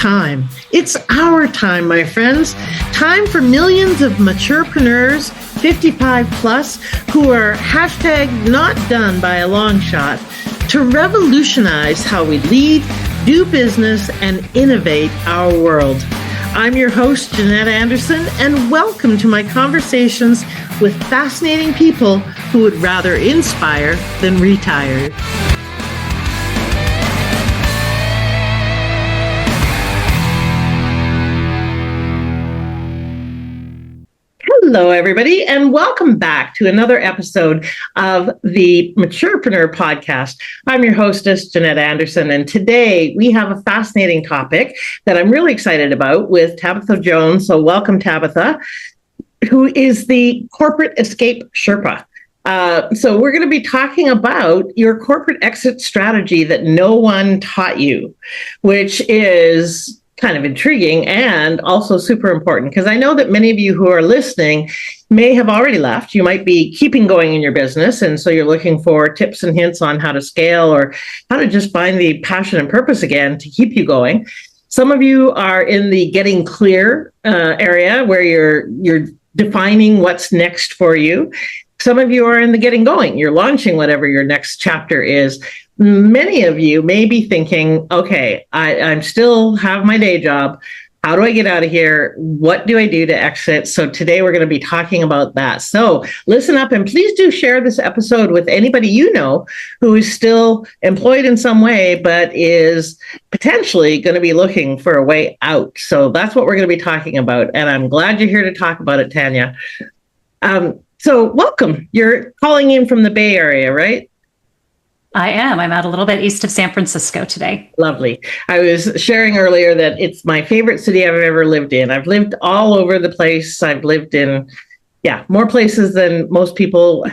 time. It's our time, my friends. Time for millions of maturepreneurs, 55 plus, who are hashtag not done by a long shot, to revolutionize how we lead, do business, and innovate our world. I'm your host, Jeanette Anderson, and welcome to my conversations with fascinating people who would rather inspire than retire. Hello, everybody, and welcome back to another episode of the Maturepreneur podcast. I'm your hostess, Jeanette Anderson, and today we have a fascinating topic that I'm really excited about with Tabatha Jones. So welcome, Tabatha, who is the Corporate Escape Sherpa. So we're going to be talking about your corporate exit strategy that no one taught you, which is kind of intriguing and also super important, because I know that many of you who are listening may have already left. You might be keeping going in your business, and so you're looking for tips and hints on how to scale or how to just find the passion and purpose again to keep you going. Some of you are in the getting clear area where you're defining what's next for you. Some of you are in the getting going. You're launching whatever your next chapter is. Many of you may be thinking, okay, I'm still have my day job. How do I get out of here? What do I do to exit? So today we're going to be talking about that. So listen up and please do share this episode with anybody you know who is still employed in some way, but is potentially going to be looking for a way out. So that's what we're going to be talking about. And I'm glad you're here to talk about it, Tanya. So welcome. You're calling in from the Bay Area, right? I am. I'm out a little bit east of San Francisco today. Lovely. I was sharing earlier that it's my favorite city I've ever lived in. I've lived all over the place. I've lived in, more places than most people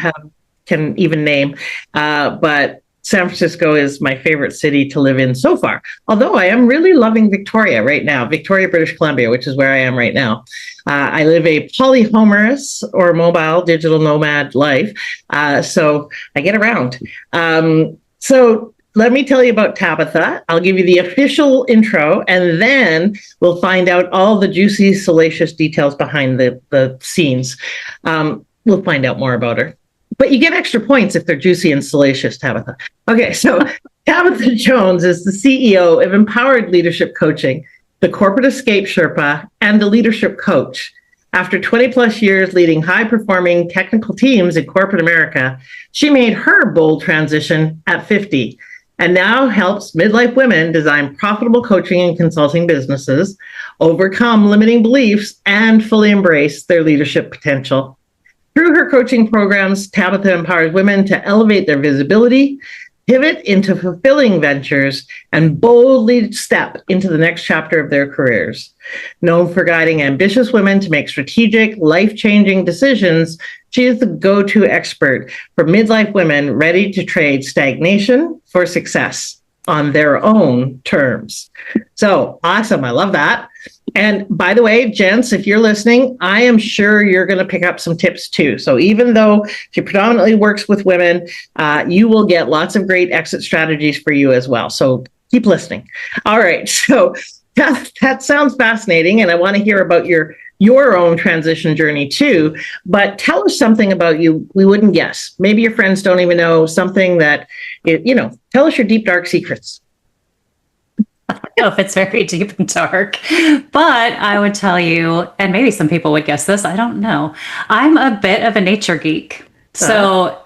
can even name. But San Francisco is my favorite city to live in so far. Although I am really loving Victoria right now, Victoria, British Columbia, which is where I am right now. I live a polyhomerous or mobile digital nomad life. So I get around. So let me tell you about Tabatha. I'll give you the official intro, and then we'll find out all the juicy, salacious details behind the scenes. We'll find out more about her. But you get extra points if they're juicy and salacious, Tabatha. Okay, so Tabatha Jones is the CEO of Empowered Leadership Coaching, the Corporate Escape Sherpa, and the Leadership Coach. After 20 plus years leading high-performing technical teams in corporate America, she made her bold transition at 50 and now helps midlife women design profitable coaching and consulting businesses, overcome limiting beliefs, and fully embrace their leadership potential. Through her coaching programs, Tabatha empowers women to elevate their visibility, pivot into fulfilling ventures, and boldly step into the next chapter of their careers. Known for guiding ambitious women to make strategic, life-changing decisions, she is the go-to expert for midlife women ready to trade stagnation for success on their own terms. So awesome. I love that. And by the way, gents, if you're listening, I am sure you're going to pick up some tips too. So even though she predominantly works with women, you will get lots of great exit strategies for you as well. So keep listening. All right. So that sounds fascinating. And I want to hear about your own transition journey too. But tell us something about you we wouldn't guess. Maybe your friends don't even know, something that, tell us your deep, dark secrets. I don't know if it's very deep and dark, but I would tell you, and maybe some people would guess this, I don't know. I'm a bit of a nature geek. So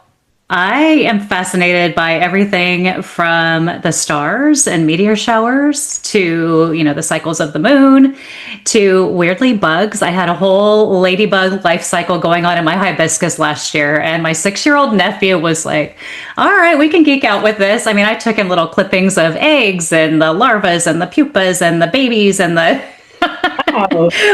I am fascinated by everything from the stars and meteor showers to, the cycles of the moon to weirdly bugs. I had a whole ladybug life cycle going on in my hibiscus last year. And my 6-year-old nephew was like, all right, we can geek out with this. I mean, I took in little clippings of eggs and the larvas and the pupas and the babies and the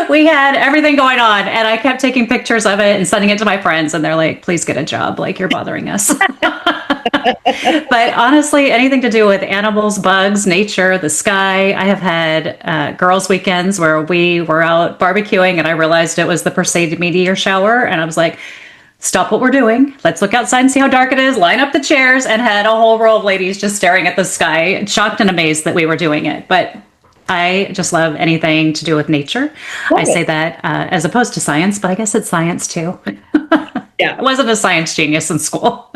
we had everything going on, and I kept taking pictures of it and sending it to my friends, and they're like, please get a job, like you're bothering us. But honestly, anything to do with animals, bugs, nature, the sky. I have had girls' weekends where we were out barbecuing and I realized it was the Perseid meteor shower, and I was like, stop what we're doing. Let's look outside and see how dark it is. Line up the chairs, and had a whole row of ladies just staring at the sky, shocked and amazed that we were doing it. But I just love anything to do with nature. I say that as opposed to science, but I guess it's science too. Yeah. I wasn't a science genius in school.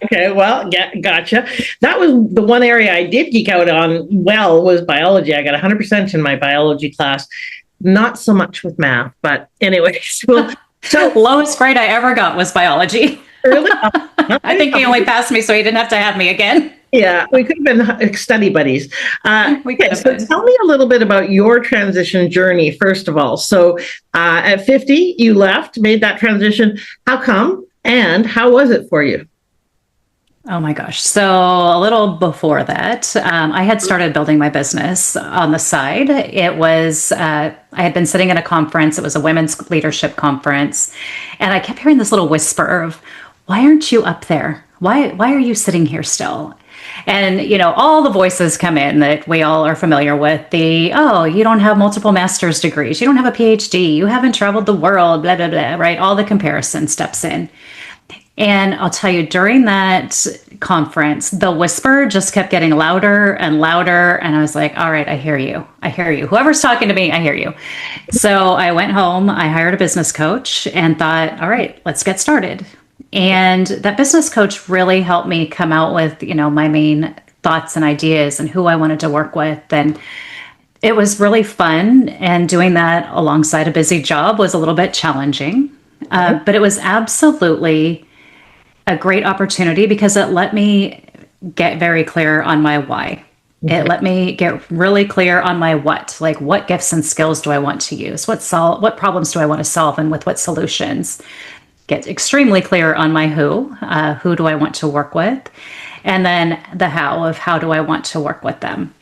Okay. Well, yeah, gotcha. That was the one area I did geek out on. Well, was biology. I got 100% in my biology class. Not so much with math, but anyways. Well, so Lowest grade I ever got was biology. really, I think he only passed me so he didn't have to have me again. yeah, we could have been study buddies. We could have So been. tell me a little bit about your transition journey, first of all. So at 50, you left, made that transition. How come? And how was it for you? Oh my gosh. So a little before that, I had started building my business on the side. It was, I had been sitting at a conference. It was a women's leadership conference. And I kept hearing this little whisper of, why aren't you up there? Why are you sitting here still? And, all the voices come in that we all are familiar with. Oh, you don't have multiple master's degrees. You don't have a PhD. You haven't traveled the world, blah, blah, blah, right? All the comparison steps in. And I'll tell you, during that conference, the whisper just kept getting louder and louder. And I was like, all right, I hear you. I hear you. Whoever's talking to me, I hear you. So I went home, I hired a business coach and thought, all right, let's get started. And that business coach really helped me come out with, my main thoughts and ideas and who I wanted to work with. And it was really fun. And doing that alongside a busy job was a little bit challenging. But it was absolutely a great opportunity because it let me get very clear on my why. It let me get really clear on my what, like what gifts and skills do I want to use? What problems do I want to solve and with what solutions? Get extremely clear on my who do I want to work with? And then the how do I want to work with them?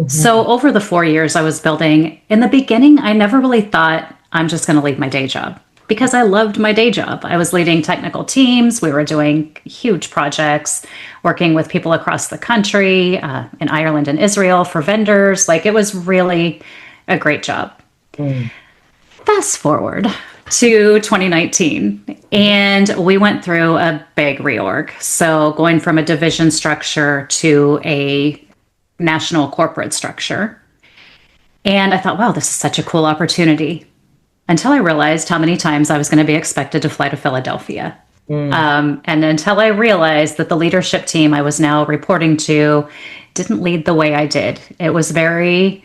So over the 4 years I was building, in the beginning, I never really thought I'm just going to leave my day job because I loved my day job. I was leading technical teams. We were doing huge projects, working with people across the country, in Ireland and Israel for vendors. Like it was really a great job. Fast forward to 2019, and we went through a big reorg. So going from a division structure to a national corporate structure. And I thought, wow, this is such a cool opportunity. Until I realized how many times I was going to be expected to fly to Philadelphia. And until I realized that the leadership team I was now reporting to didn't lead the way I did. It was very,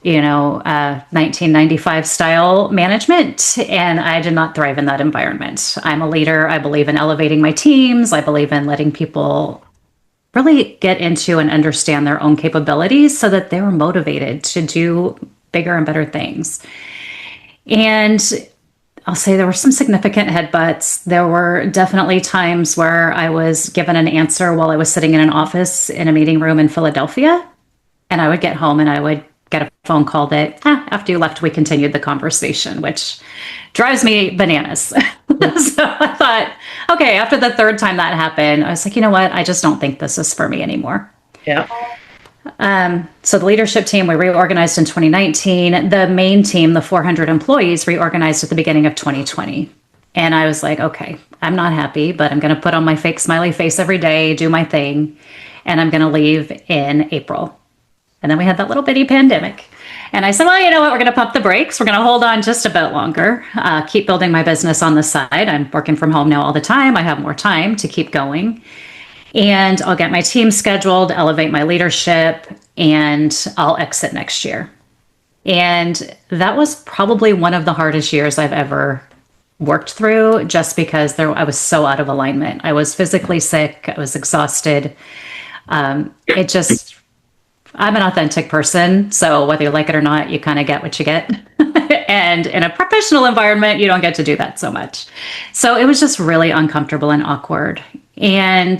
1995 style management. And I did not thrive in that environment. I'm a leader. I believe in elevating my teams. I believe in letting people really get into and understand their own capabilities so that they were motivated to do bigger and better things. And I'll say there were some significant headbutts. There were definitely times where I was given an answer while I was sitting in an office in a meeting room in Philadelphia. And I would get home and I would get a phone call that, after you left, we continued the conversation, which drives me bananas. So I thought, okay, after the third time that happened, I was like, you know what? I just don't think this is for me anymore. Yeah. So the leadership team, we reorganized in 2019. The main team, the 400 employees, reorganized at the beginning of 2020. And I was like, okay, I'm not happy, but I'm going to put on my fake smiley face every day, do my thing, and I'm going to leave in April. And then we had that little bitty pandemic. And I said, well, you know what? We're going to pump the brakes. We're going to hold on just a bit longer, keep building my business on the side. I'm working from home now all the time. I have more time to keep going. And I'll get my team scheduled, elevate my leadership, and I'll exit next year. And that was probably one of the hardest years I've ever worked through, just because I was so out of alignment. I was physically sick. I was exhausted. I'm an authentic person. So whether you like it or not, you kind of get what you get. And in a professional environment, you don't get to do that so much. So it was just really uncomfortable and awkward. And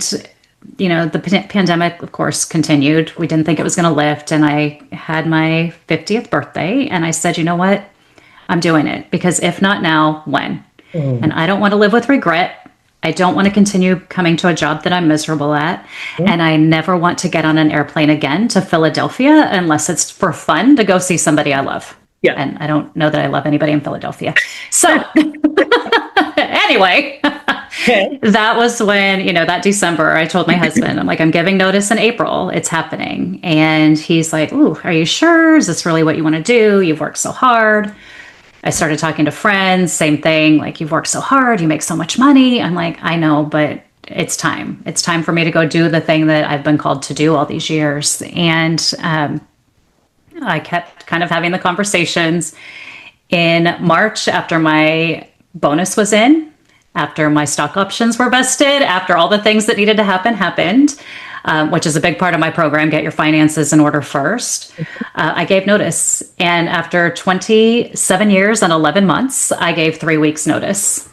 the pandemic, of course, continued. We didn't think it was going to lift. And I had my 50th birthday. And I said, you know what? I'm doing it. Because if not now, when? And I don't want to live with regret. I don't want to continue coming to a job that I'm miserable at. And I never want to get on an airplane again to Philadelphia unless it's for fun to go see somebody I love. Yeah. And I don't know that I love anybody in Philadelphia. So anyway, Okay. That was when, that December, I told my husband, I'm like, I'm giving notice in April. It's happening. And he's like, ooh, are you sure? Is this really what you want to do? You've worked so hard. I started talking to friends, same thing. Like, you've worked so hard. You make so much money. I'm like, I know, but it's time. It's time for me to go do the thing that I've been called to do all these years. And I kept kind of having the conversations. In March, after my bonus was in, after my stock options were vested, after all the things that needed to happened, which is a big part of my program, get your finances in order first. I gave notice. And after 27 years and 11 months, I gave 3 weeks notice.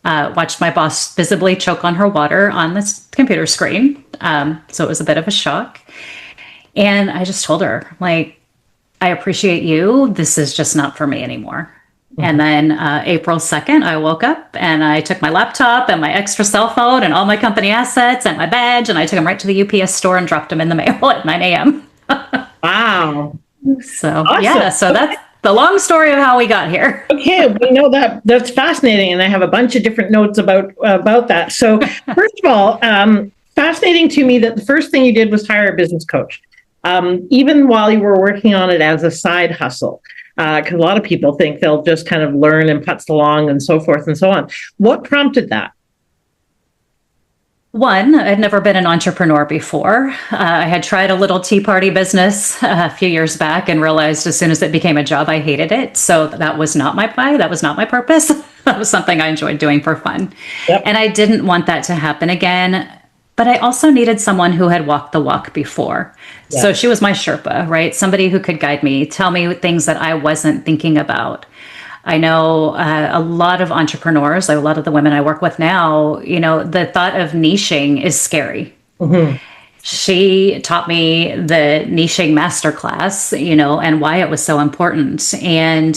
Watched my boss visibly choke on her water on this computer screen. So it was a bit of a shock. And I just told her, like, I appreciate you. This is just not for me anymore. And then April 2nd, I woke up and I took my laptop and my extra cell phone and all my company assets and my badge, and I took them right to the UPS store and dropped them in the mail at 9 a.m. Wow. So, Awesome. yeah, so that's the long story of how we got here. Okay, we know that's fascinating, and I have a bunch of different notes about that. So, first of all, fascinating to me that the first thing you did was hire a business coach, even while you were working on it as a side hustle. Because a lot of people think they'll just kind of learn and putz along and so forth and so on. What prompted that? One, I'd never been an entrepreneur before. I had tried a little tea party business a few years back and realized as soon as it became a job, I hated it. So that was not my play. That was not my purpose. That was something I enjoyed doing for fun. Yep. And I didn't want that to happen again. But I also needed someone who had walked the walk before. Yeah. So she was my Sherpa, right? Somebody who could guide me, tell me things that I wasn't thinking about. I know a lot of entrepreneurs, like a lot of the women I work with now, the thought of niching is scary. Mm-hmm. She taught me the niching masterclass, and why it was so important. And,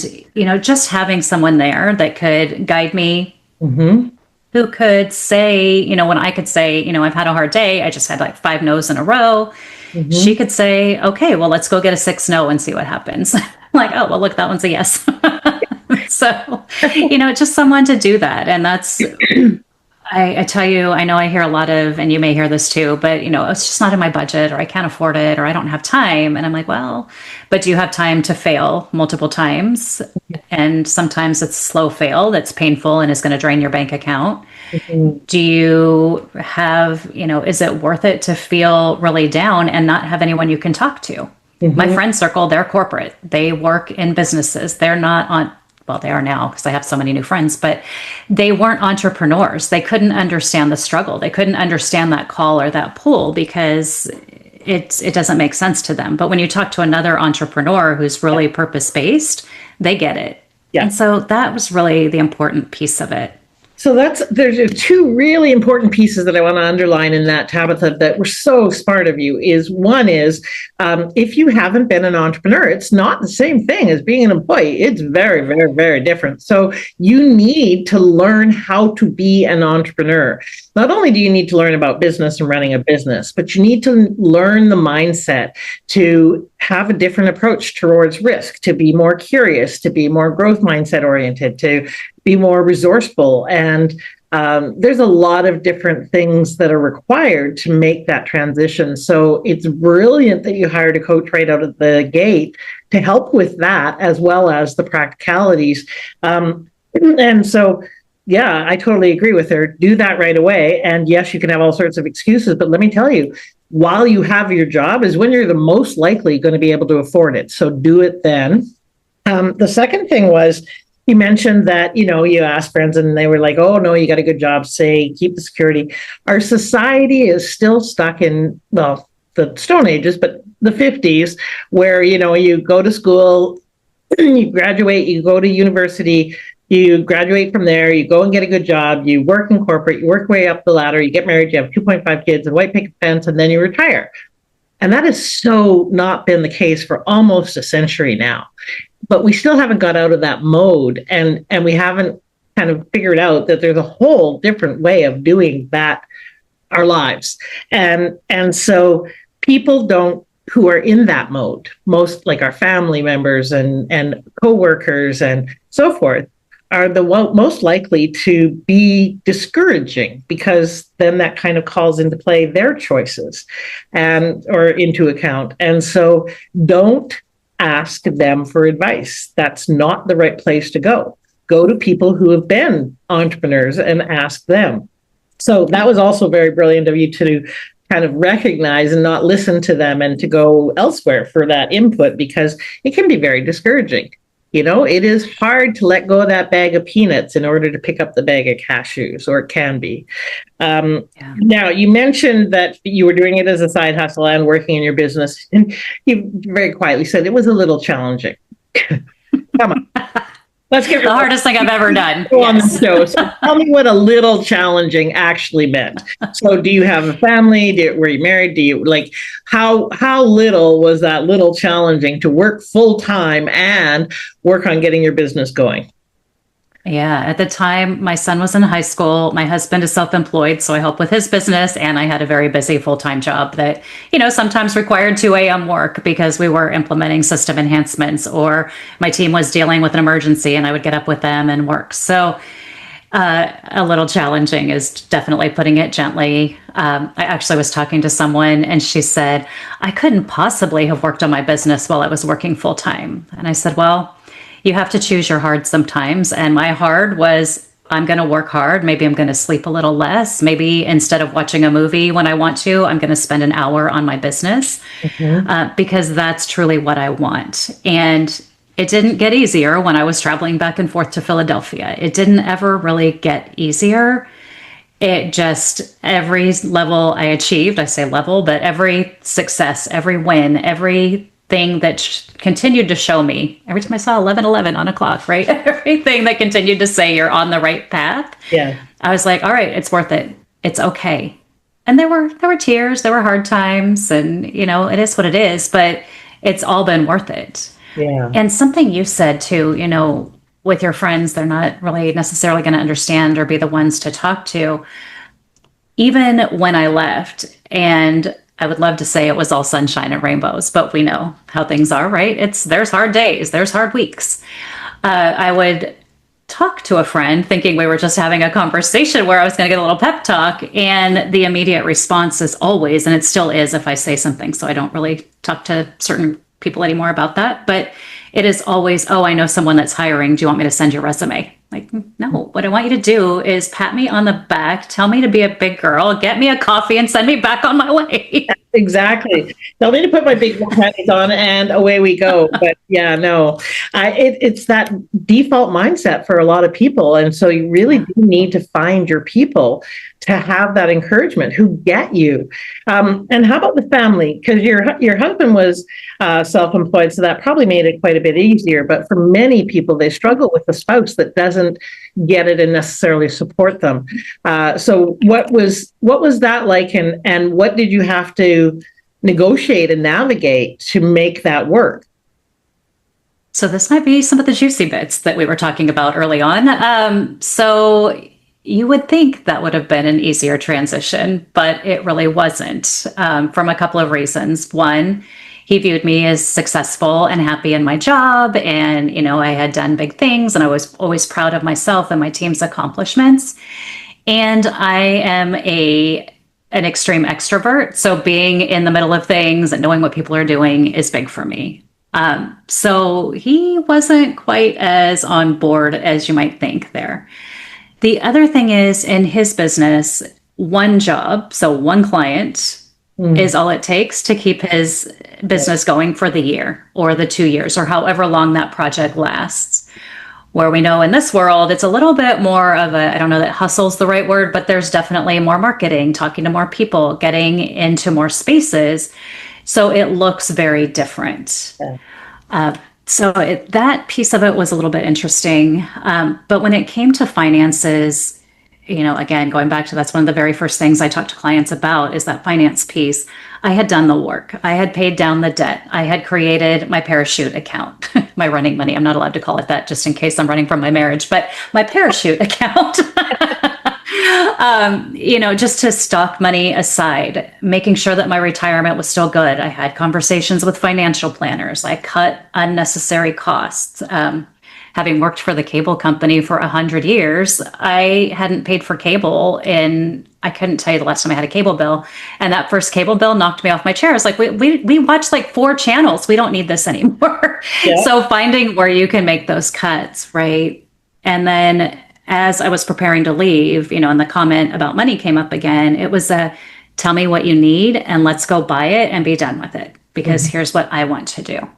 just having someone there that could guide me, mm-hmm. who could say, when I could say, I've had a hard day, I just had like 5 no's in a row. Mm-hmm. She could say, okay, well, let's go get a 6th no and see what happens. Like, oh, well, look, that one's a yes. So, just someone to do that. And that's, I tell you, I know I hear a lot of, and you may hear this too, but, it's just not in my budget, or I can't afford it, or I don't have time. And I'm like, well, but do you have time to fail multiple times? And sometimes it's slow fail that's painful and is going to drain your bank account. Mm-hmm. Do you have, is it worth it to feel really down and not have anyone you can talk to? Mm-hmm. My friend circle, they're corporate. They work in businesses. They're not on, well, they are now because I have so many new friends, but they weren't entrepreneurs. They couldn't understand the struggle. They couldn't understand that call or that pull because it doesn't make sense to them. But when you talk to another entrepreneur who's really purpose-based, they get it. Yeah. And so that was really the important piece of it. So there's 2 really important pieces that I want to underline in that, Tabatha, that were so smart of you. One is, if you haven't been an entrepreneur, it's not the same thing as being an employee. It's very, very, very different. So you need to learn how to be an entrepreneur. Not only do you need to learn about business and running a business, but you need to learn the mindset to have a different approach towards risk, to be more curious, to be more growth mindset oriented, to be more resourceful. And there's a lot of different things that are required to make that transition. So it's brilliant that you hired a coach right out of the gate to help with that, as well as the practicalities. And so, yeah, I totally agree with her. Do that right away. And yes, you can have all sorts of excuses, but let me tell you, while you have your job is when you're the most likely going to be able to afford it. So do it then. The second thing was, you mentioned that, you asked friends and they were like, oh, no, you got a good job, say, keep the security. Our society is still stuck in, well, the Stone Ages, but the 50s, where, you go to school, you graduate, you go to university, you graduate from there, you go and get a good job, you work in corporate, you work your way up the ladder, you get married, you have 2.5 kids, a white picket fence, and then you retire. And that has so not been the case for almost a century now. But we still haven't got out of that mode, and we haven't kind of figured out that there's a whole different way of doing that, our lives. And so people who are in that mode, most like our family members and coworkers and so forth, are the most likely to be discouraging, because then that kind of calls into play their choices and or into account. And so don't ask them for advice. That's not the right place to go. Go to people who have been entrepreneurs and ask them. So that was also very brilliant of you to kind of recognize and not listen to them and to go elsewhere for that input, because it can be very discouraging. It is hard to let go of that bag of peanuts in order to pick up the bag of cashews, or it can be. Yeah. Now, you mentioned that you were doing it as a side hustle and working in your business, and you very quietly said it was a little challenging. Come on. Let's get the hardest thing I've ever done. On the show. So tell me what a little challenging actually meant. So do you have a family? Were you married? Do you how little was that little challenging to work full time and work on getting your business going? Yeah. At the time, my son was in high school. My husband is self-employed, so I help with his business. And I had a very busy full-time job that, sometimes required 2 a.m. work because we were implementing system enhancements, or my team was dealing with an emergency and I would get up with them and work. So a little challenging is definitely putting it gently. I actually was talking to someone and she said, I couldn't possibly have worked on my business while I was working full-time. And I said, well, you have to choose your hard sometimes. And my hard was, I'm going to work hard. Maybe I'm going to sleep a little less. Maybe instead of watching a movie when I want to, I'm going to spend an hour on my business, because that's truly what I want. And it didn't get easier when I was traveling back and forth to Philadelphia. It didn't ever really get easier. It just, every level I achieved, I say level, but every success, every win, everything that continued to show me, every time I saw 11:11 on a clock, right? Everything that continued to say you're on the right path. Yeah. I was like, all right, it's worth it. It's okay. And there were tears, there were hard times, and it is what it is, but it's all been worth it. Yeah. And something you said too, with your friends, they're not really necessarily going to understand or be the ones to talk to. Even when I left, and I would love to say it was all sunshine and rainbows, but we know how things are, right? There's hard days, there's hard weeks. I would talk to a friend thinking we were just having a conversation where I was going to get a little pep talk, and the immediate response is always, and it still is if I say something, so I don't really talk to certain people anymore about that, but it is always, oh, I know someone that's hiring. Do you want me to send your resume? Like, no, what I want you to do is pat me on the back, tell me to be a big girl, get me a coffee, and send me back on my way. Exactly. Tell me to put my big panties on and away we go. But yeah, no, it's that default mindset for a lot of people. And so you really do need to find your people to have that encouragement who get you. And how about the family? Because your husband was self-employed, so that probably made it quite a bit easier. But for many people, they struggle with a spouse that doesn't get it and necessarily support them. So what was that like, and what did you have to negotiate and navigate to make that work? So this might be some of the juicy bits that we were talking about early on. So you would think that would have been an easier transition, but it really wasn't, from a couple of reasons. One, he viewed me as successful and happy in my job. And, I had done big things and I was always proud of myself and my team's accomplishments. And I am an extreme extrovert. So being in the middle of things and knowing what people are doing is big for me. So he wasn't quite as on board as you might think there. The other thing is, in his business, one job, so one client, is all it takes to keep his business going for the year or the 2 years or however long that project lasts. Where we know in this world, it's a little bit more of I don't know that hustle's the right word, but there's definitely more marketing, talking to more people, getting into more spaces. So it looks very different. Yeah. That piece of it was a little bit interesting. But when it came to finances, again, going back to that's one of the very first things I talk to clients about is that finance piece. I had done the work. I had paid down the debt. I had created my parachute account, my running money. I'm not allowed to call it that just in case I'm running from my marriage, but my parachute account. Just to stock money aside, making sure that my retirement was still good. I had conversations with financial planners. I cut unnecessary costs. having worked for the cable company for 100 years, I hadn't paid for cable in, I couldn't tell you the last time I had a cable bill. And that first cable bill knocked me off my chair. It's like, we watch like 4 channels. We don't need this anymore. Yeah. So finding where you can make those cuts, right? And then as I was preparing to leave, and the comment about money came up again, it was tell me what you need and let's go buy it and be done with it, because here's what I want to do.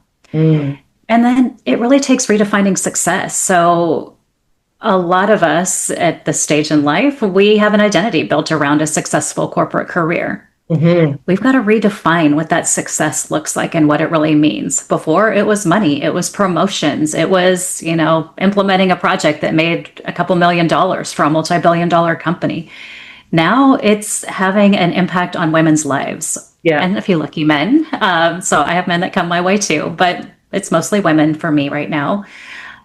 And then it really takes redefining success. So a lot of us at this stage in life, we have an identity built around a successful corporate career. We've got to redefine what that success looks like and what it really means. Before, it was money, it was promotions, it was, implementing a project that made a couple $1 million for a multi-billion-dollar company. Now it's having an impact on women's lives. Yeah. And a few lucky men. So I have men that come my way too, but it's mostly women for me right now.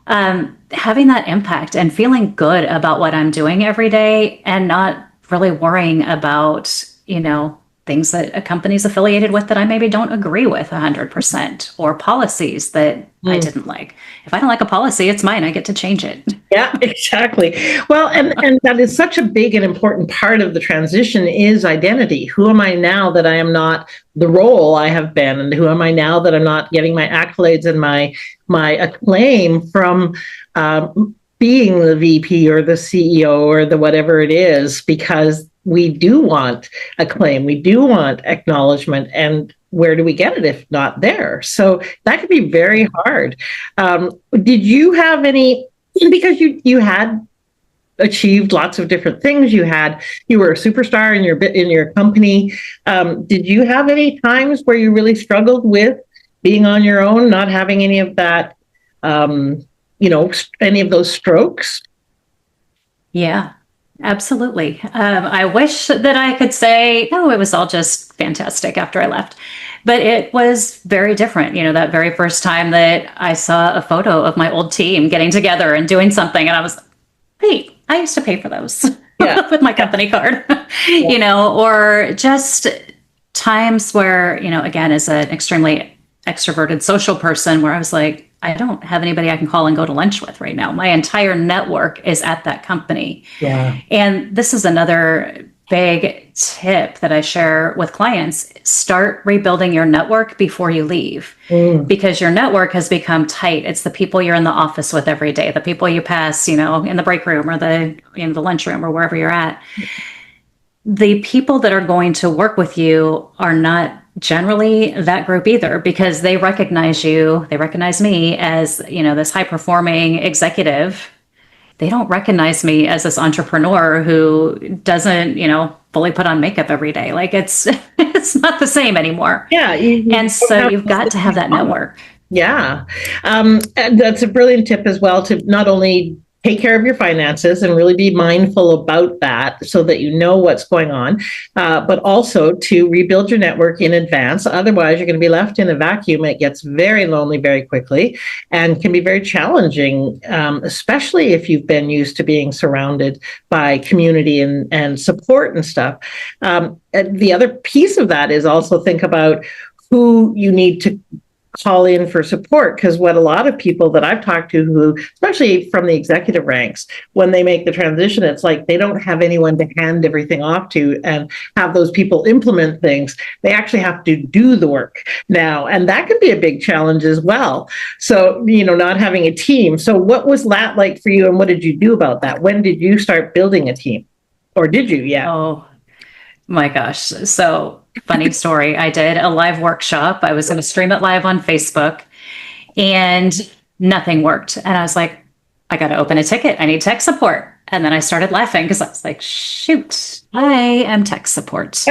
Having that impact and feeling good about what I'm doing every day and not really worrying about, things that a company's affiliated with that I maybe don't agree with 100%, or policies that I didn't like. If I don't like a policy, it's mine. I get to change it. Yeah, exactly. Well, and that is such a big and important part of the transition is identity. Who am I now that I am not the role I have been? And who am I now that I'm not getting my accolades and my acclaim from being the VP or the CEO or the whatever it is? Because we do want acclaim, we do want acknowledgement, and where do we get it if not there? So that could be very hard. Did you have any, because you had achieved lots of different things, you were a superstar in your company. Did you have any times where you really struggled with being on your own, not having any of that, any of those strokes? Yeah. Absolutely. I wish that I could say, no, it was all just fantastic after I left. But it was very different. That very first time that I saw a photo of my old team getting together and doing something, and I was, wait, I used to pay for those with my company card, or just times where, again, as an extremely extroverted social person, where I was like, I don't have anybody I can call and go to lunch with right now. My entire network is at that company. Yeah. And this is another big tip that I share with clients. Start rebuilding your network before you leave, because your network has become tight. It's the people you're in the office with every day, the people you pass, in the break room or the lunchroom or wherever you're at. The people that are going to work with you are not generally that group either, because they recognize me as, this high performing executive. They don't recognize me as this entrepreneur who doesn't, fully put on makeup every day. Like it's not the same anymore. Yeah. And so you've got to have that network. Yeah. And that's a brilliant tip as well, to not only take care of your finances and really be mindful about that so that you know what's going on, but also to rebuild your network in advance. Otherwise, you're going to be left in a vacuum. It gets very lonely very quickly and can be very challenging, especially if you've been used to being surrounded by community and support and stuff. And the other piece of that is also think about who you need to call in for support, because what a lot of people that I've talked to, who, especially from the executive ranks, when they make the transition, it's like they don't have anyone to hand everything off to and have those people implement things. They actually have to do the work now, and that can be a big challenge as well. So, not having a team. So what was that like for you, and what did you do about that? When did you start building a team, or did you? Yeah. Oh my gosh. So funny story. I did a live workshop. I was going to stream it live on Facebook, and nothing worked. And I was like, I got to open a ticket. I need tech support. And then I started laughing because I was like, shoot, I am tech support.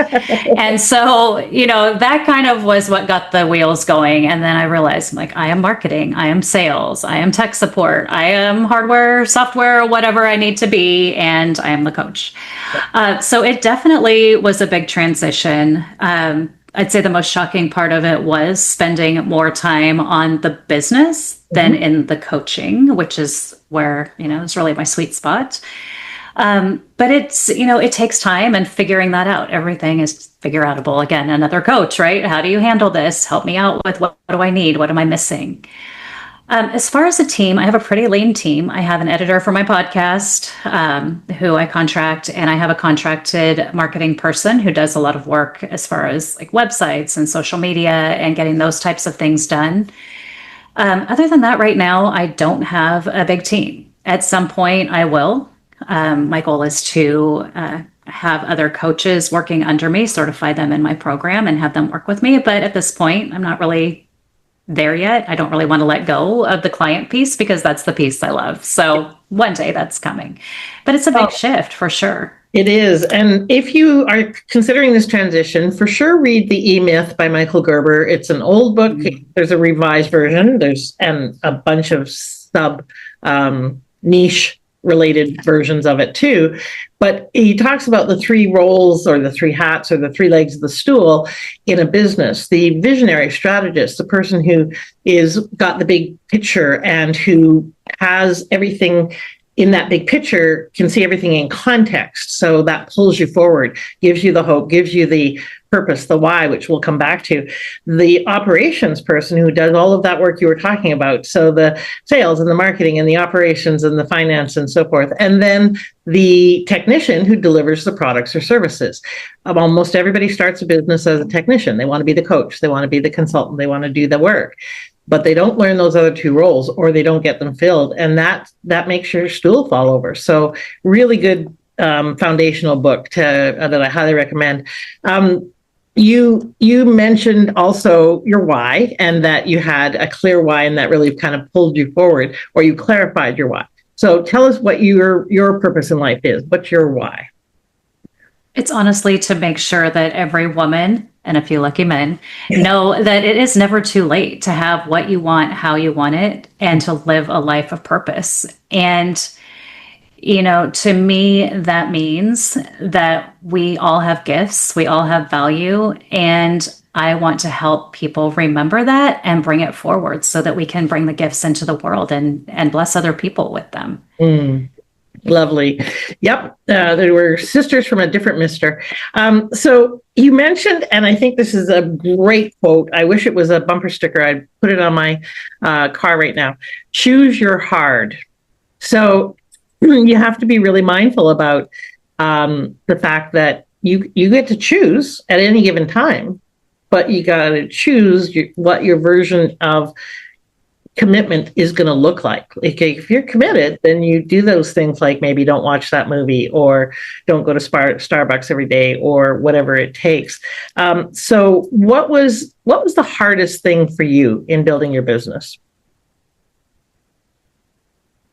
And so, that kind of was what got the wheels going. And then I realized, I'm like, I am marketing, I am sales, I am tech support, I am hardware, software, whatever I need to be, and I am the coach. So it definitely was a big transition. I'd say the most shocking part of it was spending more time on the business than in the coaching, which is where, it's really my sweet spot. But it's, it takes time and figuring that out. Everything is figure outable. Again, another coach, right? How do you handle this? Help me out with what do I need? What am I missing? As far as a team, I have a pretty lean team. I have an editor for my podcast, who I contract, and I have a contracted marketing person who does a lot of work as far as like websites and social media and getting those types of things done. Other than that, right now, I don't have a big team. At some point, I will. My goal is to have other coaches working under me, certify them in my program, and have them work with me. But at this point, I'm not really there yet. I don't really want to let go of the client piece because that's the piece I love. So one day that's coming, but it's a big shift for sure. It is. And if you are considering this transition, for sure read The E-Myth by Michael Gerber. It's an old book. There's a revised version. There's a bunch of sub niche related versions of it too. But he talks about the three roles or the three hats or the three legs of the stool in a business. The visionary strategist, the person who is got the big picture and who has everything in that big picture, can see everything in context. So that pulls you forward, gives you the hope, gives you the purpose, the why, which we'll come back to. The operations person who does all of that work you were talking about. So the sales and the marketing and the operations and the finance and so forth. And then the technician who delivers the products or services. Almost everybody starts a business as a technician. They want to be the coach. They want to be the consultant. They want to do the work. But they don't learn those other two roles or they don't get them filled. And that makes your stool fall over. So really good foundational book that I highly recommend. You mentioned also your why and that you had a clear why and that really kind of pulled you forward or you clarified your why. So tell us what your purpose in life is. What's your why? It's honestly to make sure that every woman and a few lucky men know that it is never too late to have what you want, how you want it, and to live a life of purpose. And, to me, that means that we all have gifts, we all have value, and I want to help people remember that and bring it forward so that we can bring the gifts into the world and bless other people with them. Lovely. Yep. They were sisters from a different mister. So you mentioned, and I think this is a great quote. I wish it was a bumper sticker. I'd put it on my car right now. Choose your hard. So you have to be really mindful about the fact that you get to choose at any given time, but you got to choose what your version of commitment is going to look like. If you're committed, then you do those things like maybe don't watch that movie or don't go to Starbucks every day or whatever it takes. So what was the hardest thing for you in building your business?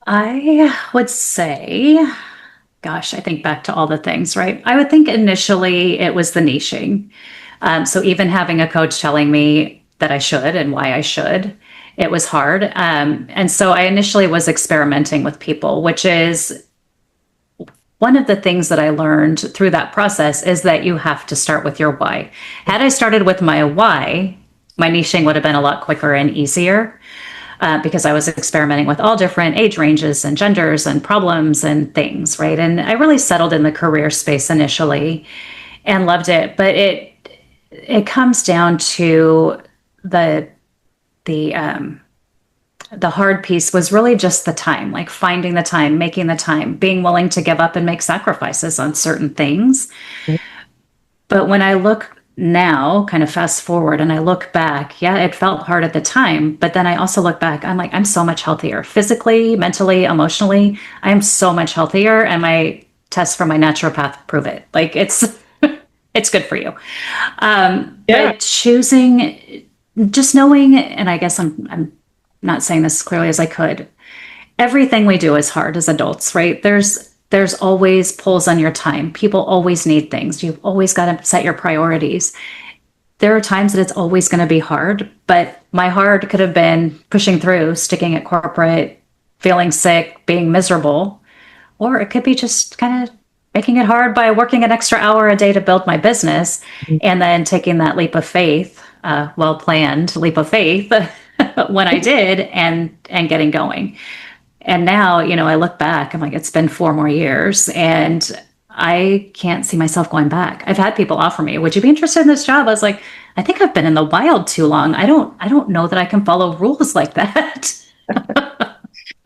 I would say, gosh, I think back to all the things, right? I would think initially it was the niching. So even having a coach telling me that I should and why I should, it was hard. And so I initially was experimenting with people, which is one of the things that I learned through that process is that you have to start with your why. Had I started with my why, my niching would have been a lot quicker and easier because I was experimenting with all different age ranges and genders and problems and things, right? And I really settled in the career space initially and loved it. But it comes down to the hard piece was really just the time, like finding the time, making the time, being willing to give up and make sacrifices on certain things. But when I look now, kind of fast forward and I look back, yeah, it felt hard at the time. But then I also look back, I'm like, I'm so much healthier physically, mentally, emotionally. I'm so much healthier. And my tests from my naturopath prove it. Like it's good for you. But choosing, just knowing, and I guess I'm not saying this as clearly as I could, everything we do is hard as adults, right? There's always pulls on your time. People always need things. You've always got to set your priorities. There are times that it's always going to be hard, but my hard could have been pushing through, sticking at corporate, feeling sick, being miserable, or it could be just kind of making it hard by working an extra hour a day to build my business and then taking that leap of faith, well-planned leap of faith when I did and getting going. And now, I look back, I'm like, it's been 4 more years and I can't see myself going back. I've had people offer me, would you be interested in this job? I was like, I think I've been in the wild too long. I don't know that I can follow rules like that.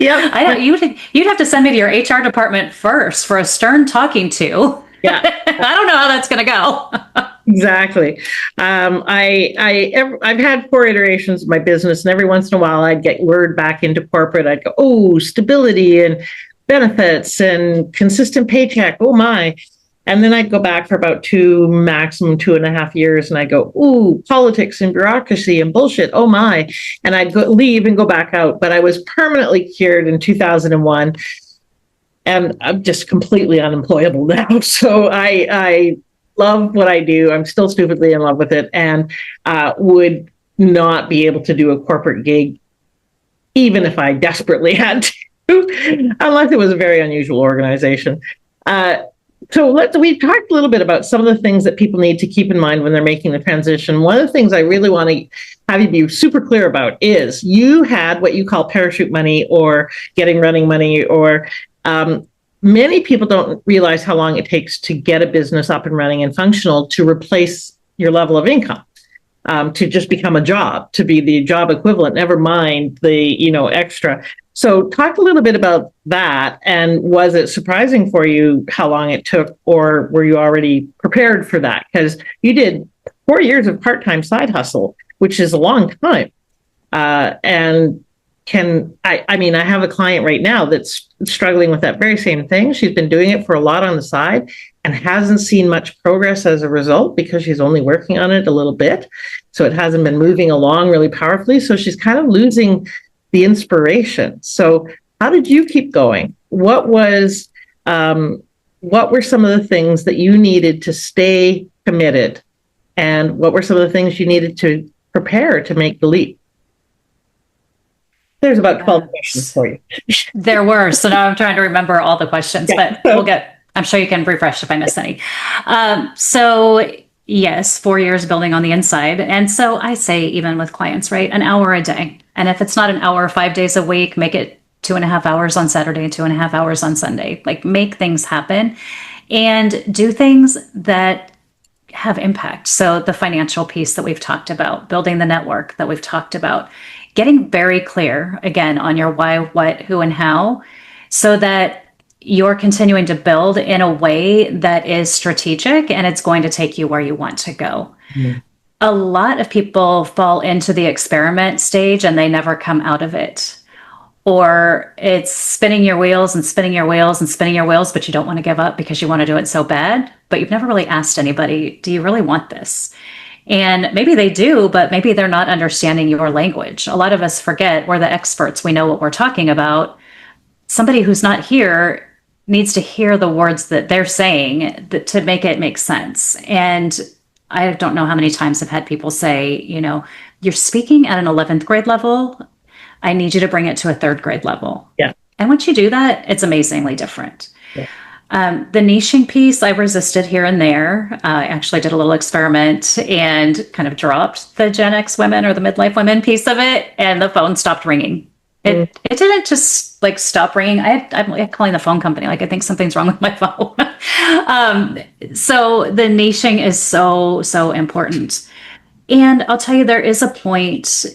Yep. I don't, you'd have to send me to your HR department first for a stern talking to. Yeah. I don't know how that's going to go. Exactly. I've had 4 iterations of my business, and every once in a while, I'd get word back into corporate. I'd go, "Oh, stability and benefits and consistent paycheck. Oh my!" And then I'd go back for about maximum 2.5 years, and I go, "Ooh, politics and bureaucracy and bullshit. Oh my!" And I'd leave and go back out. But I was permanently cured in 2001, and I'm just completely unemployable now. So I love what I do. I'm still stupidly in love with it, and would not be able to do a corporate gig, even if I desperately had to, unless it was a very unusual organization. We talked a little bit about some of the things that people need to keep in mind when they're making the transition. One of the things I really want to have you be super clear about is you had what you call parachute money or getting running money, or many people don't realize how long it takes to get a business up and running and functional to replace your level of income, to just become a job, to be the job equivalent, never mind the, extra. So talk a little bit about that. And was it surprising for you how long it took, or were you already prepared for that? Because you did 4 years of part-time side hustle, which is a long time. And I have a client right now that's struggling with that very same thing. She's been doing it for a lot on the side and hasn't seen much progress as a result because she's only working on it a little bit. So it hasn't been moving along really powerfully. So she's kind of losing the inspiration. So how did you keep going? What were some of the things that you needed to stay committed? And what were some of the things you needed to prepare to make the leap? There's about 12 questions for you. There were. So now I'm trying to remember all the questions, but I'm sure you can refresh if I miss any. So yes, 4 years building on the inside. And so I say, even with clients, right, an hour a day. And if it's not an hour, 5 days a week, make it 2.5 hours on Saturday, 2.5 hours on Sunday. Like, make things happen and do things that have impact. So the financial piece that we've talked about, building the network that we've talked about, getting very clear again on your why, what, who, and how, so that you're continuing to build in a way that is strategic and it's going to take you where you want to go. Mm-hmm. A lot of people fall into the experiment stage and they never come out of it. Or it's spinning your wheels and spinning your wheels and spinning your wheels, but you don't want to give up because you want to do it so bad, but you've never really asked anybody, do you really want this? And maybe they do, but maybe they're not understanding your language. A lot of us forget we're the experts. We know what we're talking about. Somebody who's not here needs to hear the words that they're saying to make it make sense. And I don't know how many times I've had people say, you're speaking at an 11th grade level. I need you to bring it to a 3rd grade level. Yeah. And once you do that, it's amazingly different. Yeah. The niching piece, I resisted here and there. I actually did a little experiment and kind of dropped the Gen X women or the midlife women piece of it, and the phone stopped ringing. It didn't just stop ringing. I'm calling the phone company. I think something's wrong with my phone. So the niching is so, so important. And I'll tell you, there is a point,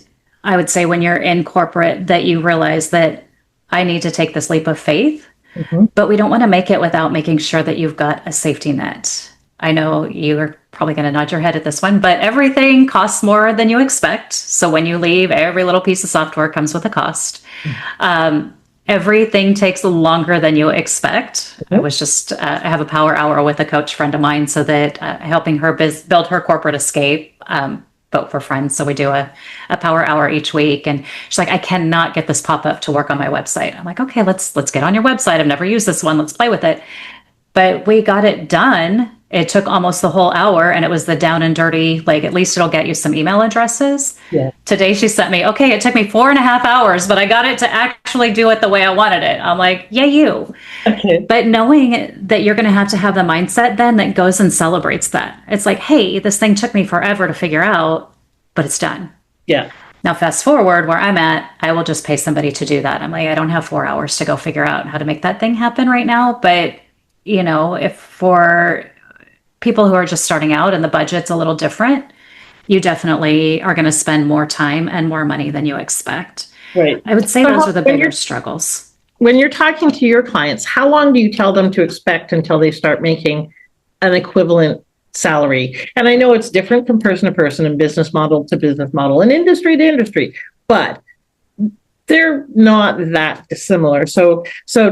I would say, when you're in corporate that you realize that I need to take this leap of faith. Mm-hmm. But we don't want to make it without making sure that you've got a safety net. I know you're probably going to nod your head at this one, but everything costs more than you expect. So when you leave, every little piece of software comes with a cost. Mm-hmm. Everything takes longer than you expect. Mm-hmm. I was just, I have a power hour with a coach friend of mine so that helping her build her corporate escape, but for friends. So we do a power hour each week. And she's like, I cannot get this pop-up to work on my website. I'm like, okay, let's get on your website. I've never used this one. Let's play with it. But we got it done. It took almost the whole hour, and it was the down and dirty, at least it'll get you some email addresses. Yeah. Today she sent me, okay, it took me 4.5 hours, but I got it to actually do it the way I wanted it. I'm like, yeah, you. Okay. But knowing that you're going to have the mindset then that goes and celebrates that. It's like, hey, this thing took me forever to figure out, but it's done. Yeah. Now, fast forward where I'm at, I will just pay somebody to do that. I'm like, I don't have 4 hours to go figure out how to make that thing happen right now. But, if for people who are just starting out and the budget's a little different, you definitely are going to spend more time and more money than you expect. Right. I would say So those are the when bigger you're struggles. when you're talking to your clients, how long do you tell them to expect until they start making an equivalent salary? And I know it's different from person to person and business model to business model and industry to industry, but they're not that dissimilar. So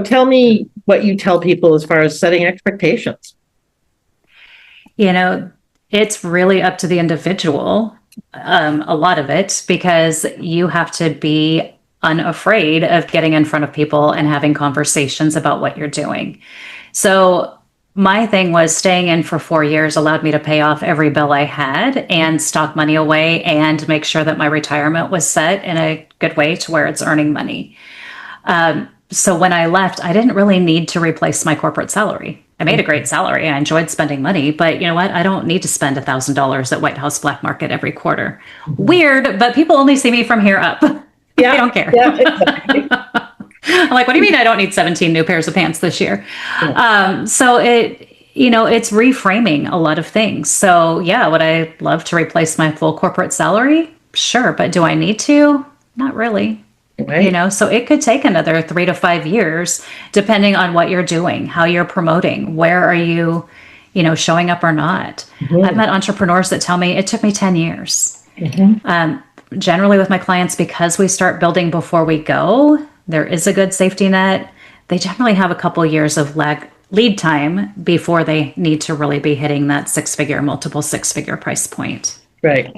tell me what you tell people as far as setting expectations. You know, it's really up to the individual, a lot of it, because you have to be unafraid of getting in front of people and having conversations about what you're doing. So my thing was staying in for 4 years allowed me to pay off every bill I had and stock money away and make sure that my retirement was set in a good way to where it's earning money. So when I left, I didn't really need to replace my corporate salary. I made a great salary. I enjoyed spending money, but you know what? I don't need to spend $1,000 at White House Black Market every quarter. Weird, but people only see me from here up. Yeah, They don't care. yeah, exactly. I'm like, what do you mean I don't need 17 new pairs of pants this year? Yeah. So it's reframing a lot of things. So yeah, would I love to replace my full corporate salary? Sure, but do I need to? Not really. Right. So it could take another 3 to 5 years, depending on what you're doing, how you're promoting, where are you, showing up or not. I've met entrepreneurs that tell me it took me 10 years. Generally with my clients, because we start building before we go, there is a good safety net. They generally have a couple years of lead time before they need to really be hitting that multiple six-figure price point. Right.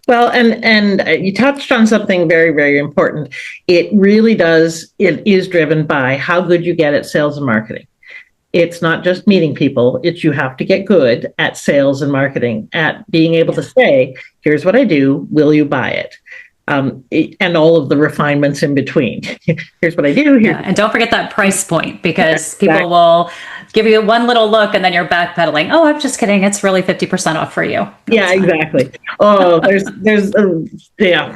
Well, and you touched on something very, very important. It is driven by how good you get at sales and marketing. It's not just meeting people. You have to get good at sales and marketing, at being able to say, here's what I do, will you buy it? And all of the refinements in between. Here's what I do. And don't forget that price point, because people will give you one little look and then you're backpedaling. Oh, I'm just kidding. It's really 50% off for you. Yeah, exactly. Oh,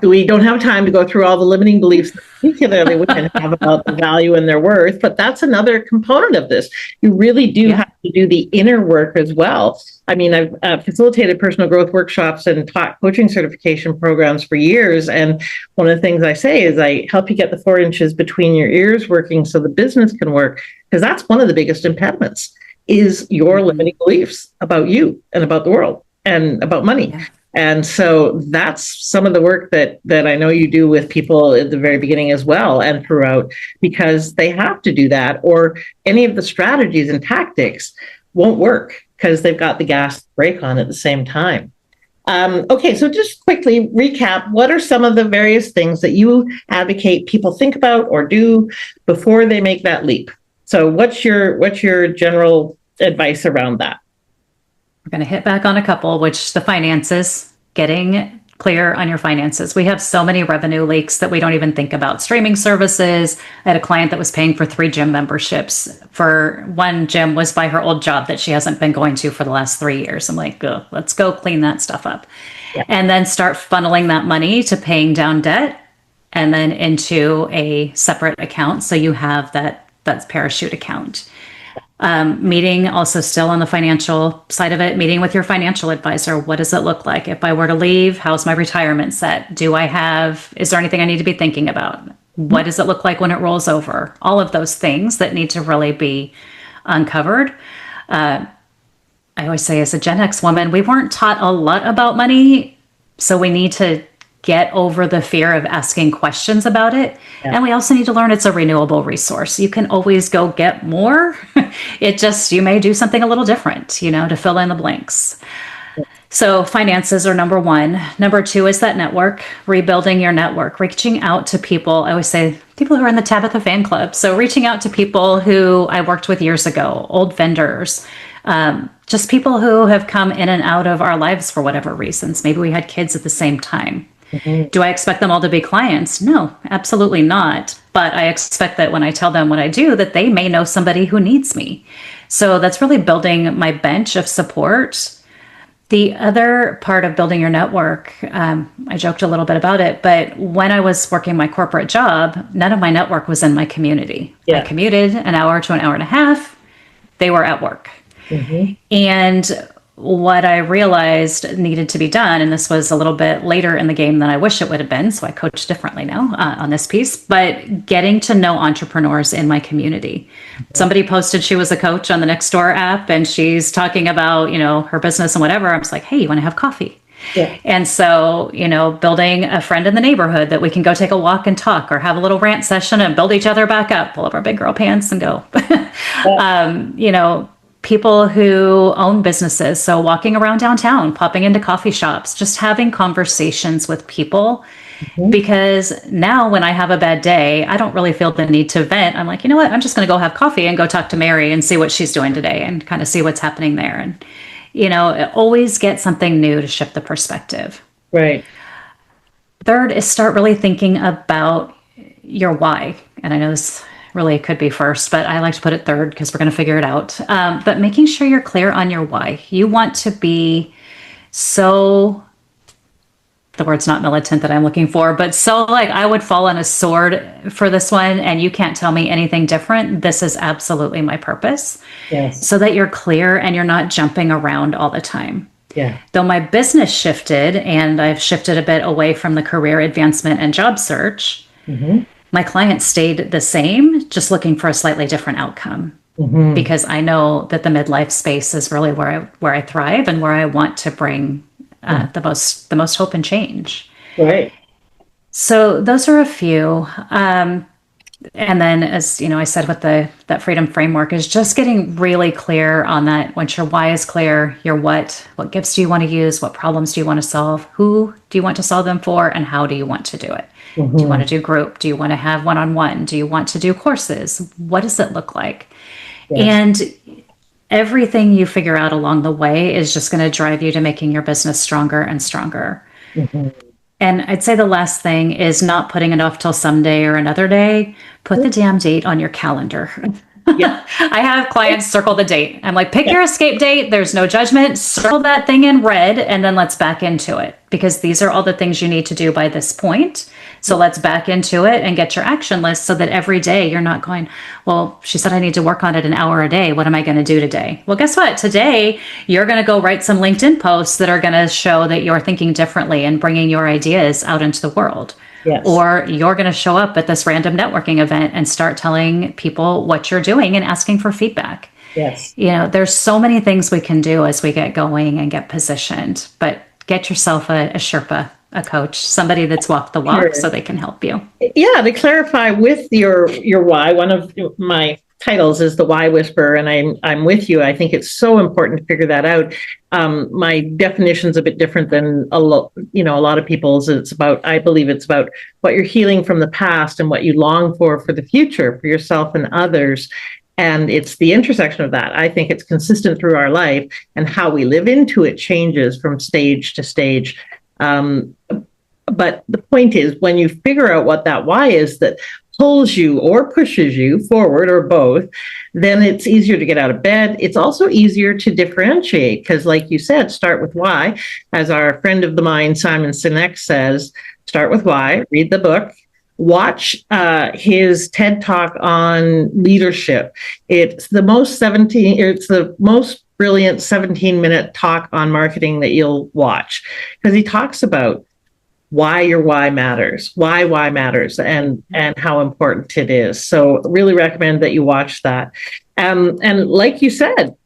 we don't have time to go through all the limiting beliefs that particularly women have about the value and their worth, but that's another component of this. You really do have to do the inner work as well. I mean, I've facilitated personal growth workshops and taught coaching certification programs for years. And one of the things I say is I help you get the 4 inches between your ears working so the business can work, because that's one of the biggest impediments is your limiting beliefs about you and about the world and about money. Yeah. And so that's some of the work that I know you do with people at the very beginning as well and throughout, because they have to do that, or any of the strategies and tactics won't work because they've got the gas brake on at the same time. Okay, so just quickly recap, what are some of the various things that you advocate people think about or do before they make that leap? So what's your general advice around that? We're going to hit back on a couple, which the finances, getting clear on your finances. We have so many revenue leaks that we don't even think about. Streaming services. I had a client that was paying for 3 gym memberships. For one gym was by her old job that she hasn't been going to for the last 3 years. I'm like, let's go clean that stuff up. Yeah. And then start funneling that money to paying down debt and then into a separate account. So you have that parachute account. Meeting also still on the financial side of it, meeting with your financial advisor. What does it look like? If I were to leave, how's my retirement set? Is there anything I need to be thinking about? What does it look like when it rolls over? All of those things that need to really be uncovered. I always say, as a Gen X woman, we weren't taught a lot about money. So we need to get over the fear of asking questions about it. Yeah. And we also need to learn it's a renewable resource. You can always go get more. You may do something a little different, to fill in the blanks. Yeah. So finances are number 1. Number 2 is that network, rebuilding your network, reaching out to people. I always say people who are in the Tabatha fan club. So reaching out to people who I worked with years ago, old vendors, just people who have come in and out of our lives for whatever reasons. Maybe we had kids at the same time. Mm-hmm. Do I expect them all to be clients? No, absolutely not. But I expect that when I tell them what I do, that they may know somebody who needs me. So that's really building my bench of support. The other part of building your network, I joked a little bit about it, but when I was working my corporate job, none of my network was in my community. Yeah. I commuted an hour to an hour and a half. They were at work. Mm-hmm. And what I realized needed to be done, and this was a little bit later in the game than I wish it would have been, so I coach differently now on this piece, but getting to know entrepreneurs in my community. Somebody posted she was a coach on the Nextdoor app, and she's talking about, her business and whatever. I was like, hey, you want to have coffee? Yeah. And so, building a friend in the neighborhood that we can go take a walk and talk, or have a little rant session and build each other back up, pull up our big girl pants and go. People who own businesses. So walking around downtown, popping into coffee shops, just having conversations with people. Because now when I have a bad day, I don't really feel the need to vent. I'm like, you know what? I'm just going to go have coffee and go talk to Mary and see what she's doing today and kind of see what's happening there. And, always get something new to shift the perspective. Right. Third is start really thinking about your why. And I know this really could be first, but I like to put it third because we're going to figure it out. But making sure you're clear on your why. You want to be the word's not militant that I'm looking for, but so like I would fall on a sword for this one, and you can't tell me anything different. This is absolutely my purpose. Yes. So that you're clear and you're not jumping around all the time. Yeah. Though my business shifted and I've shifted a bit away from the career advancement and job search, my clients stayed the same, just looking for a slightly different outcome. Because I know that the midlife space is really where I thrive and where I want to bring the most hope and change. Right. So those are a few. And then, as I said, with that freedom framework is just getting really clear on that. Once your why is clear, your what gifts do you want to use? What problems do you want to solve? Who do you want to solve them for? And how do you want to do it? Do you want to do group? Do you want to have one-on-one? Do you want to do courses? What does it look like? Yes. And everything you figure out along the way is just going to drive you to making your business stronger and stronger. And I'd say the last thing is not putting it off till someday or another day. Put the damn date on your calendar. Yeah. I have clients circle the date. I'm like, pick your escape date. There's no judgment. Circle that thing in red, and then let's back into it, because these are all the things you need to do by this point. So let's back into it and get your action list so that every day you're not going, well, she said I need to work on it an hour a day. What am I going to do today? Well, guess what? Today, you're going to go write some LinkedIn posts that are going to show that you're thinking differently and bringing your ideas out into the world. Yes. Or you're going to show up at this random networking event and start telling people what you're doing and asking for feedback. Yes. There's so many things we can do as we get going and get positioned, but get yourself a Sherpa, a coach, somebody that's walked the walk so they can help you. Yeah. To clarify with your why, one of my titles is the Why Whisperer, and I'm with you. I think it's so important to figure that out. My definition's a bit different than a lot of people's. I believe it's about what you're healing from the past and what you long for the future, for yourself and others. And it's the intersection of that. I think it's consistent through our life, and how we live into it changes from stage to stage. But the point is, when you figure out what that why is that pulls you or pushes you forward, or both, then it's easier to get out of bed. It's also easier to differentiate because, like you said, start with why. As our friend of the mind, Simon Sinek, says, start with why, read the book, watch his TED Talk on leadership. It's the most brilliant 17-minute talk on marketing that you'll watch, because he talks about why your why matters, why matters, and how important it is. So really recommend that you watch that. And like you said,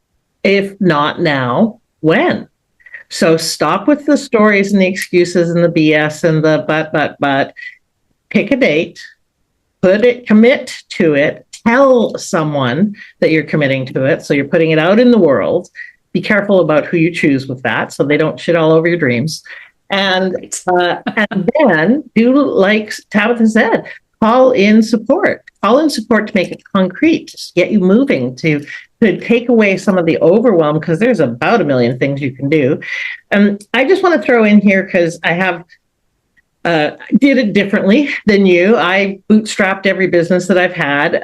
if not now, when? So stop with the stories and the excuses and the BS and the but. Pick a date, commit to it, tell someone that you're committing to it. So you're putting it out in the world. Be careful about who you choose with that, so they don't shit all over your dreams. And then do like Tabatha said, call in support to make it concrete, to get you moving, to take away some of the overwhelm, because there's about a million things you can do. I just want to throw in here, because I have did it differently than you. I bootstrapped every business that I've had,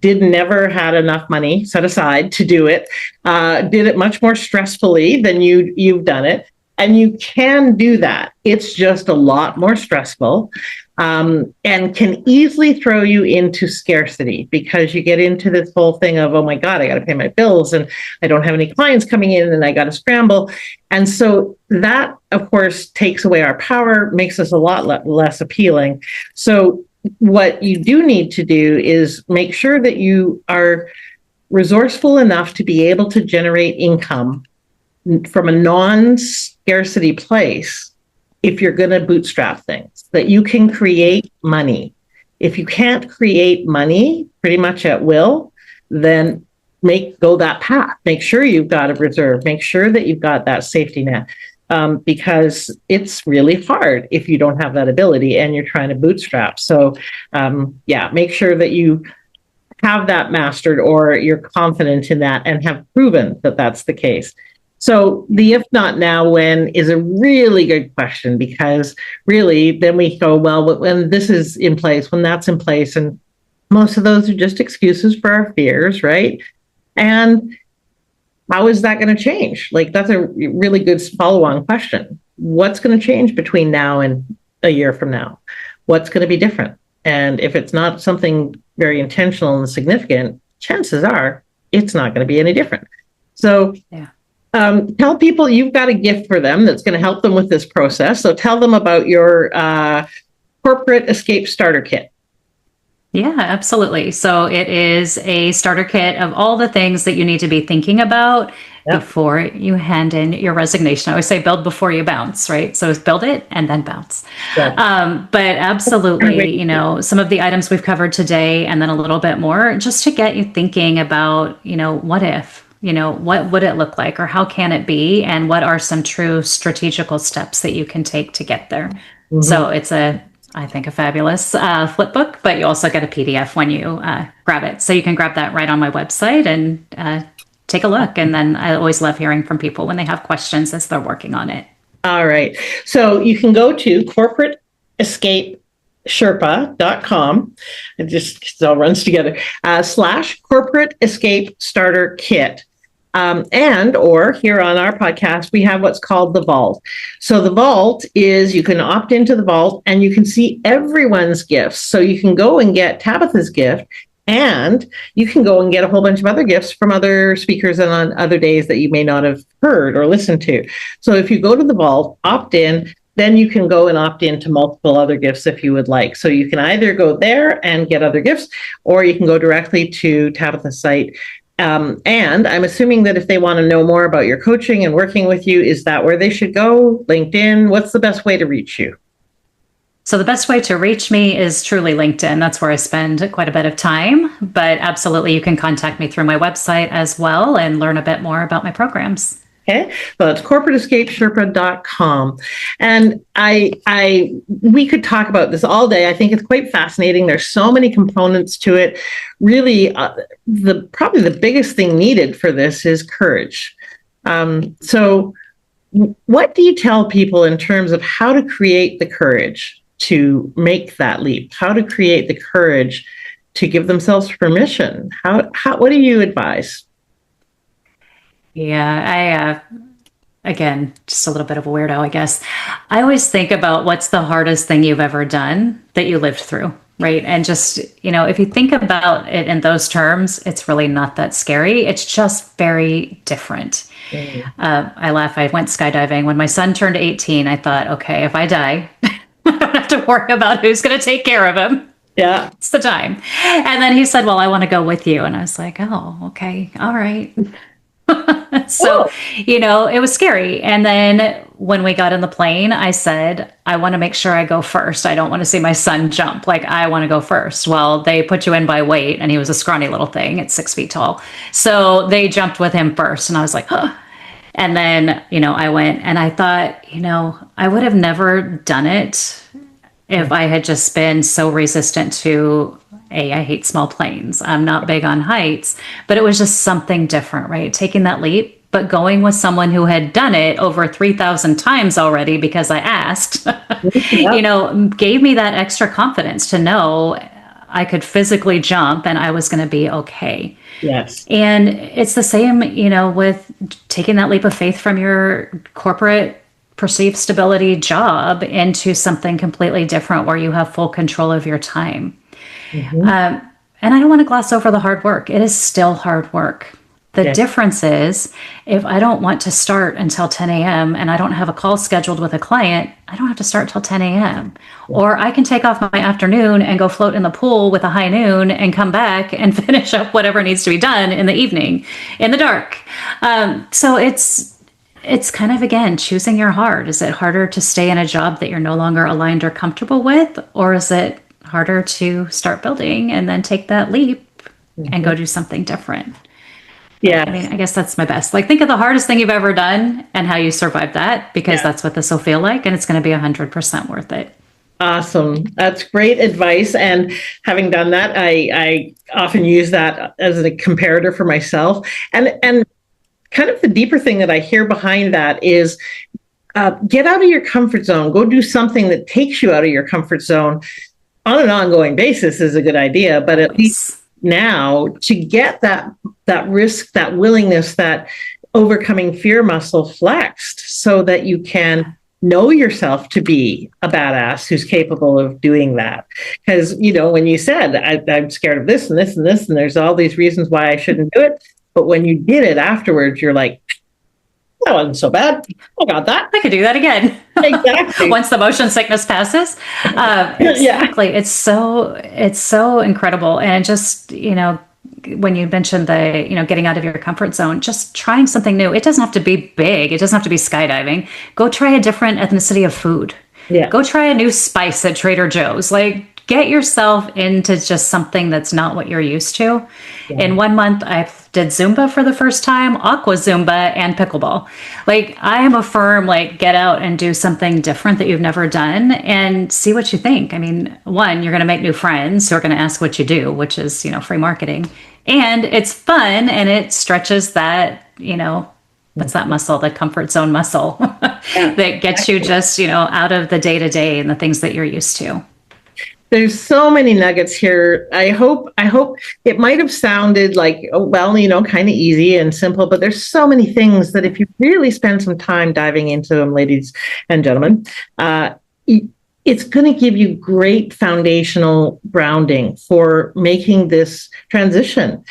never had enough money set aside to do it, did it much more stressfully than you've done it. And you can do that. It's just a lot more stressful. and can easily throw you into scarcity because you get into this whole thing of, oh my God, I got to pay my bills and I don't have any clients coming in and I got to scramble. And so that, of course, takes away our power, makes us a lot less appealing. So what you do need to do is make sure that you are resourceful enough to be able to generate income from a non-scarcity place if you're going to bootstrap things, that you can create money. If you can't create money pretty much at will, then go that path. Make sure you've got a reserve. Make sure that you've got that safety net, because it's really hard if you don't have that ability and you're trying to bootstrap. So make sure that you have that mastered or you're confident in that and have proven that that's the case. So the if not now, when is a really good question, because really then we go, well, when this is in place, when that's in place, and most of those are just excuses for our fears, right? And how is that going to change? Like, that's a really good follow-on question. What's going to change between now and a year from now? What's going to be different? And if it's not something very intentional and significant, chances are it's not going to be any different. So tell people you've got a gift for them that's going to help them with this process. So tell them about your Corporate Escape Starter Kit. Yeah, absolutely. So it is a starter kit of all the things that you need to be thinking about before you hand in your resignation. I always say build before you bounce, right? So it's build it and then bounce. But absolutely, some of the items we've covered today and then a little bit more just to get you thinking about, what if? What would it look like, or how can it be? And what are some true strategical steps that you can take to get there? Mm-hmm. So it's I think a fabulous flip book, but you also get a PDF when you grab it. So you can grab that right on my website and take a look. And then I always love hearing from people when they have questions as they're working on it. All right. So you can go to corporateescapesherpa.com. It all runs together, / Corporate Escape Starter Kit. Or here on our podcast, we have what's called the Vault. So the Vault is, you can opt into the Vault and you can see everyone's gifts. So you can go and get Tabatha's gift, and you can go and get a whole bunch of other gifts from other speakers and on other days that you may not have heard or listened to. So if you go to the Vault, opt in, then you can go and opt into multiple other gifts if you would like. So you can either go there and get other gifts, or you can go directly to Tabatha's site. And I'm assuming that if they want to know more about your coaching and working with you, is that where they should go? LinkedIn? What's the best way to reach you? So the best way to reach me is truly LinkedIn. That's where I spend quite a bit of time. But absolutely, you can contact me through my website as well and learn a bit more about my programs. Okay, so it's corporateescapesherpa.com. And we could talk about this all day. I think it's quite fascinating. There's so many components to it. Really, probably the biggest thing needed for this is courage. So what do you tell people in terms of how to create the courage to make that leap? How to create the courage to give themselves permission? What do you advise? Yeah, again, just a little bit of a weirdo, I guess. I always think about what's the hardest thing you've ever done that you lived through, right? And just, if you think about it in those terms, it's really not that scary. It's just very different. Mm-hmm. I laugh. I went skydiving. When my son turned 18, I thought, okay, if I die, I don't have to worry about who's going to take care of him. Yeah. It's the time. And then he said, well, I want to go with you. And I was like, oh, okay. All right. So, it was scary. And then when we got in the plane, I said, I want to make sure I go first. I don't want to see my son jump. Like, I want to go first. Well, they put you in by weight, and he was a scrawny little thing at 6 feet tall. So they jumped with him first. And I was like, huh. And then, I went, and I thought, I would have never done it if I had just been so resistant to I hate small planes. I'm not big on heights, but it was just something different, right? Taking that leap, but going with someone who had done it over 3,000 times already because I asked, gave me that extra confidence to know I could physically jump and I was going to be okay. Yes. And it's the same, with taking that leap of faith from your corporate perceived stability job into something completely different where you have full control of your time. Mhm. And I don't want to gloss over the hard work. It is still hard work. The Yeah. difference is if I don't want to start until 10 a.m. and I don't have a call scheduled with a client, I don't have to start till 10 a.m. Or I can take off my afternoon and go float in the pool with a high noon and come back and finish up whatever needs to be done in the evening in the dark. So it's kind of, again, choosing your heart. Is it harder to stay in a job that you're no longer aligned or comfortable with? Or is it harder to start building and then take that leap and go do something different? I mean, Yes. I guess that's my best. Like, think of the hardest thing you've ever done and how you survived that, because Yeah. that's what this will feel like. And it's going to be 100% worth it. Awesome. That's great advice. And having done that, I often use that as a comparator for myself. And kind of the deeper thing that I hear behind that is get out of your comfort zone. Go do something that takes you out of your comfort zone on an ongoing basis is a good idea, but at least now to get that risk, that willingness, that overcoming fear muscle flexed so that you can know yourself to be a badass who's capable of doing that. Because, when you said, I'm scared of this and this and this, and there's all these reasons why I shouldn't do it. But when you did it afterwards, you're like, that wasn't so bad. I got that. I could do that again. Exactly. Once the motion sickness passes. Exactly. It's so incredible. And just, when you mentioned the, getting out of your comfort zone, just trying something new. It doesn't have to be big. It doesn't have to be skydiving. Go try a different ethnicity of food. Yeah. Go try a new spice at Trader Joe's. Like, get yourself into just something that's not what you're used to. Yeah. In 1 month, I did Zumba for the first time, aqua Zumba, and pickleball. Like, I am a firm, get out and do something different that you've never done and see what you think. I mean, one, you're going to make new friends who are going to ask what you do, which is, free marketing. And it's fun and it stretches that, what's that muscle, the comfort zone muscle that gets you just, out of the day to day and the things that you're used to. There's so many nuggets here. I hope it might have sounded like, kind of easy and simple, but there's so many things that if you really spend some time diving into them, ladies and gentlemen, it's going to give you great foundational grounding for making this transition.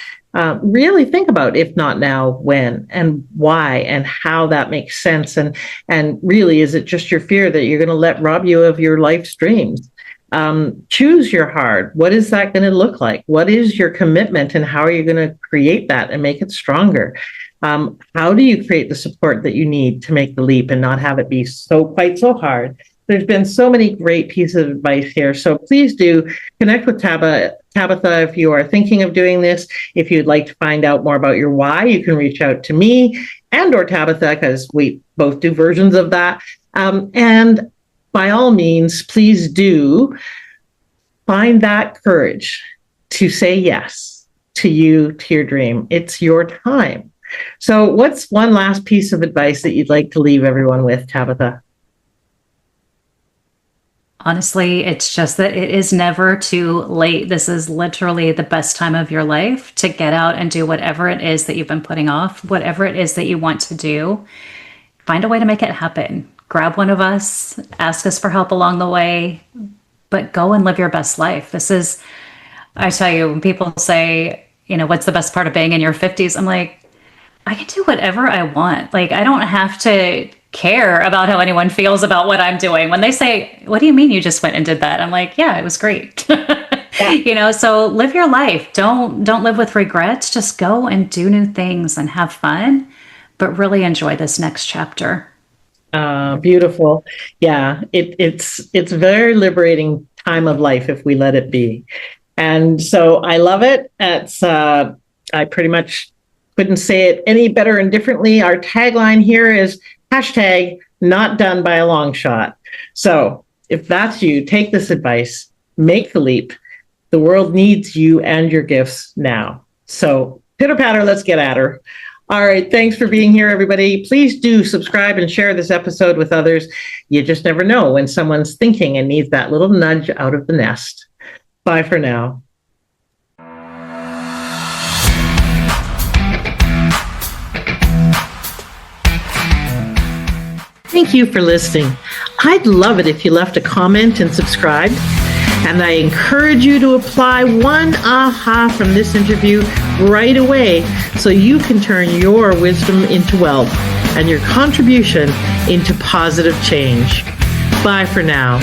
Really think about, if not now, when and why and how that makes sense. And really, is it just your fear that you're going to let rob you of your life's dreams? Choose your heart. What is that going to look like? What is your commitment and how are you going to create that and make it stronger? How do you create the support that you need to make the leap and not have it be quite so hard? There's been so many great pieces of advice here. So please do connect with Tabatha if you are thinking of doing this. If you'd like to find out more about your why, you can reach out to me and or Tabatha, because we both do versions of that. And by all means, please do find that courage to say yes to your dream. It's your time. So what's one last piece of advice that you'd like to leave everyone with, Tabatha? Honestly, it's just that it is never too late. This is literally the best time of your life to get out and do whatever it is that you've been putting off, whatever it is that you want to do. Find a way to make it happen. Grab one of us, ask us for help along the way, but go and live your best life. I tell you, when people say, what's the best part of being in your 50s? I'm like, I can do whatever I want. Like, I don't have to care about how anyone feels about what I'm doing. When they say, what do you mean you just went and did that? I'm like, yeah, it was great. Yeah. So live your life. Don't live with regrets. Just go and do new things and have fun, but really enjoy this next chapter. Beautiful. Yeah, it's a very liberating time of life if we let it be. And so I love it. I pretty much couldn't say it any better and differently. Our tagline here is #not done by a long shot. So if that's you, take this advice, make the leap. The world needs you and your gifts now. So pitter patter, let's get at her. All right. Thanks for being here, everybody. Please do subscribe and share this episode with others. You just never know when someone's thinking and needs that little nudge out of the nest. Bye for now. Thank you for listening. I'd love it if you left a comment and subscribed. And I encourage you to apply one aha from this interview right away so you can turn your wisdom into wealth and your contribution into positive change. Bye for now.